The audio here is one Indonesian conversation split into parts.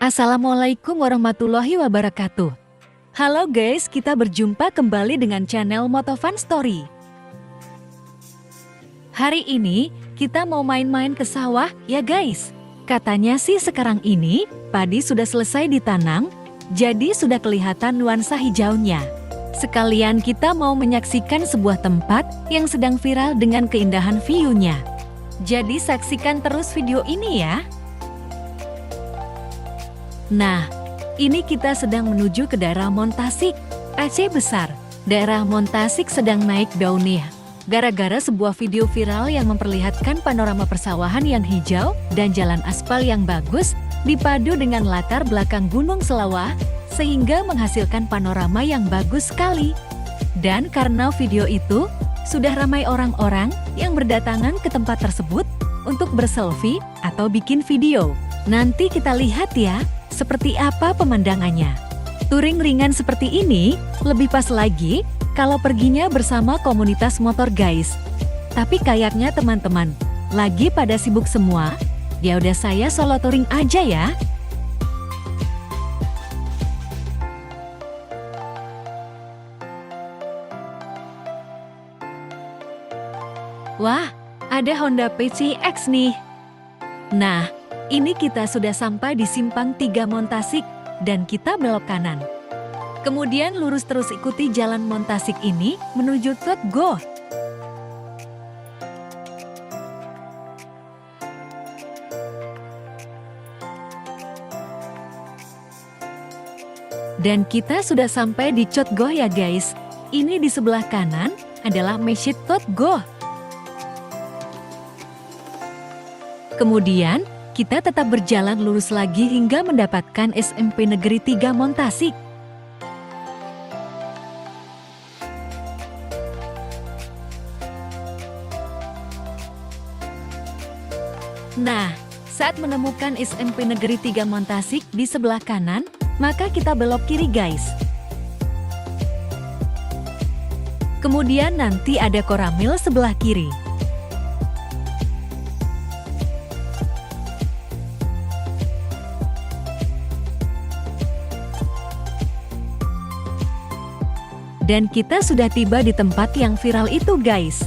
Assalamualaikum warahmatullahi wabarakatuh. Halo guys, kita berjumpa kembali dengan channel Motovan Story. Hari ini, kita mau main-main ke sawah ya guys. Katanya sih sekarang ini, padi sudah selesai ditanam, jadi sudah kelihatan nuansa hijaunya. Sekalian kita mau menyaksikan sebuah tempat yang sedang viral dengan keindahan view-nya. Jadi saksikan terus video ini ya. Nah, ini kita sedang menuju ke daerah Montasik, Aceh Besar. Daerah Montasik sedang naik daunnya. Gara-gara sebuah video viral yang memperlihatkan panorama persawahan yang hijau dan jalan aspal yang bagus, dipadu dengan latar belakang Gunung Selawah, sehingga menghasilkan panorama yang bagus sekali. Dan karena video itu, sudah ramai orang-orang yang berdatangan ke tempat tersebut untuk berselfie atau bikin video. Nanti kita lihat ya, seperti apa pemandangannya. Touring ringan seperti ini lebih pas lagi kalau perginya bersama komunitas motor guys. Tapi kayaknya teman-teman lagi pada sibuk semua. Ya udah saya solo touring aja ya. Wah, ada Honda PCX nih. Nah, ini kita sudah sampai di Simpang 3 Montasik dan kita belok kanan. Kemudian lurus terus ikuti jalan Montasik ini menuju Totgo. Dan kita sudah sampai di Totgo ya guys. Ini di sebelah kanan adalah Masjid Totgo. Kemudian, kita tetap berjalan lurus lagi hingga mendapatkan SMP Negeri 3 Montasik. Nah, saat menemukan SMP Negeri 3 Montasik di sebelah kanan, maka kita belok kiri guys. Kemudian nanti ada Koramil sebelah kiri. Dan kita sudah tiba di tempat yang viral itu guys.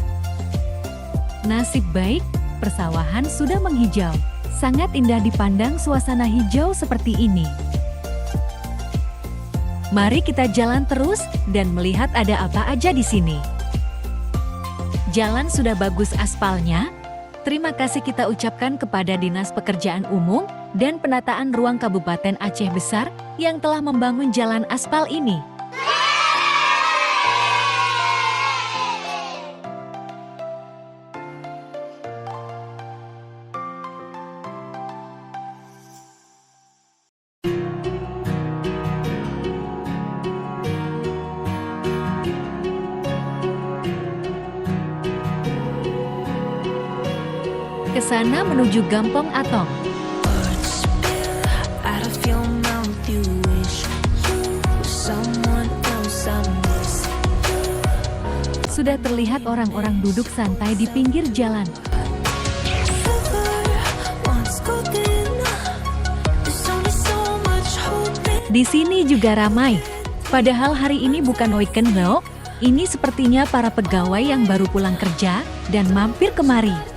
Nasib baik, persawahan sudah menghijau. Sangat indah dipandang suasana hijau seperti ini. Mari kita jalan terus dan melihat ada apa aja di sini. Jalan sudah bagus aspalnya. Terima kasih kita ucapkan kepada Dinas Pekerjaan Umum dan Penataan Ruang Kabupaten Aceh Besar yang telah membangun jalan aspal ini. Ke sana menuju Gampong Atong. Sudah terlihat orang-orang duduk santai di pinggir jalan. Di sini juga ramai. Padahal hari ini bukan weekend loh. Ini sepertinya para pegawai yang baru pulang kerja dan mampir kemari.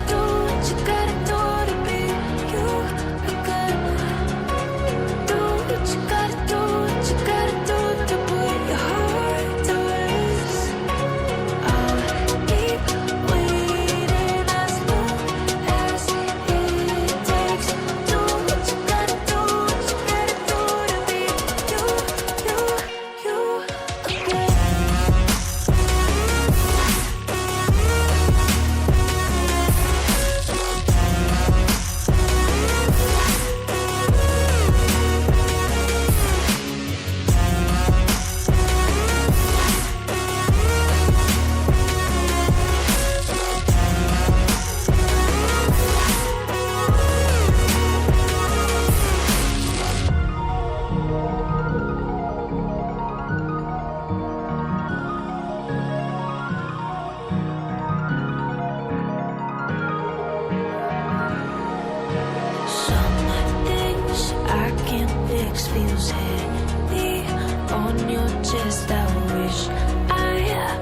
feels heavy on your chest. I wish I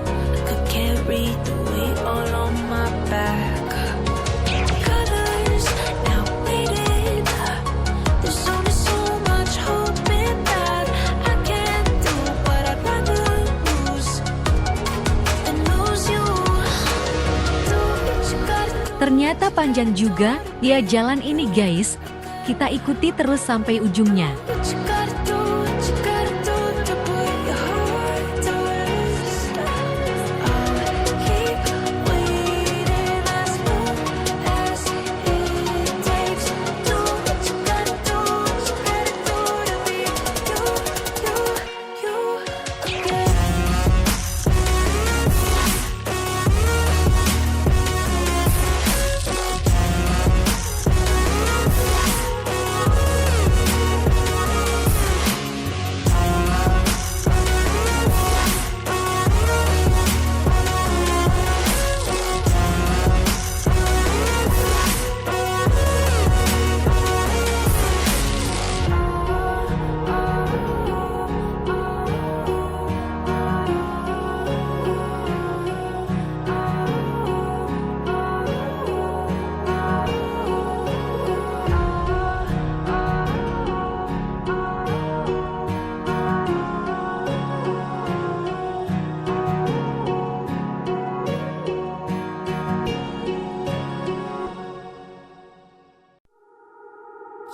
could carry the weight all on my back. Colors now faded. There's only so much hope in that. I can't do what I'd rather lose than lose you. Do what you gotta do. Ternyata panjang juga ya jalan ini guys. Kita ikuti terus sampai ujungnya. What you gotta do, what you gotta do to put your heart to rest. I'll keep waiting as long as it takes. Do what you gotta do, what you gotta do to be you again.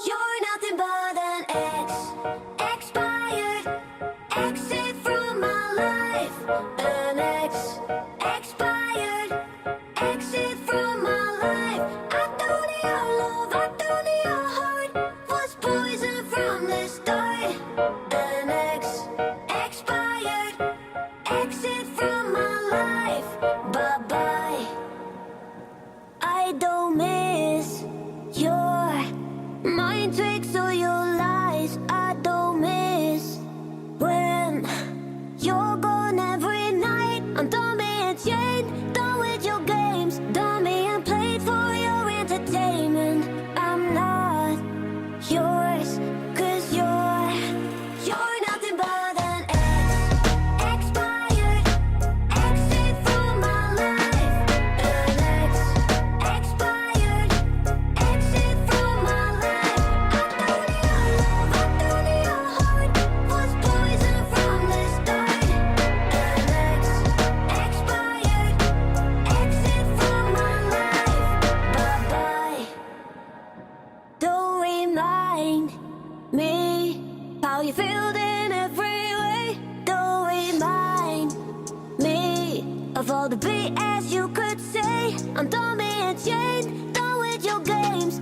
You're nothing but an expired, exit from my life. An expired, exit from my life. I don't need your love, I don't need your heart. Was poison from the start. An expired, exit from my life. Bye bye. I don't miss your mind tricks or your lies. I don't miss when you're gone every night. I'm done being chained, done with your games, done being played for your entertainment. I'm not yours, 'cause you're nothing but an expired, exit from my life. An expired, exit from my life. I don't need your love, I don't need your heart. Was poison from the start. An expired, exit from my life. Bye bye. Don't remind me how you feel in every way. Don't remind me of all the BS you could say. I'm done being chained, done with your games,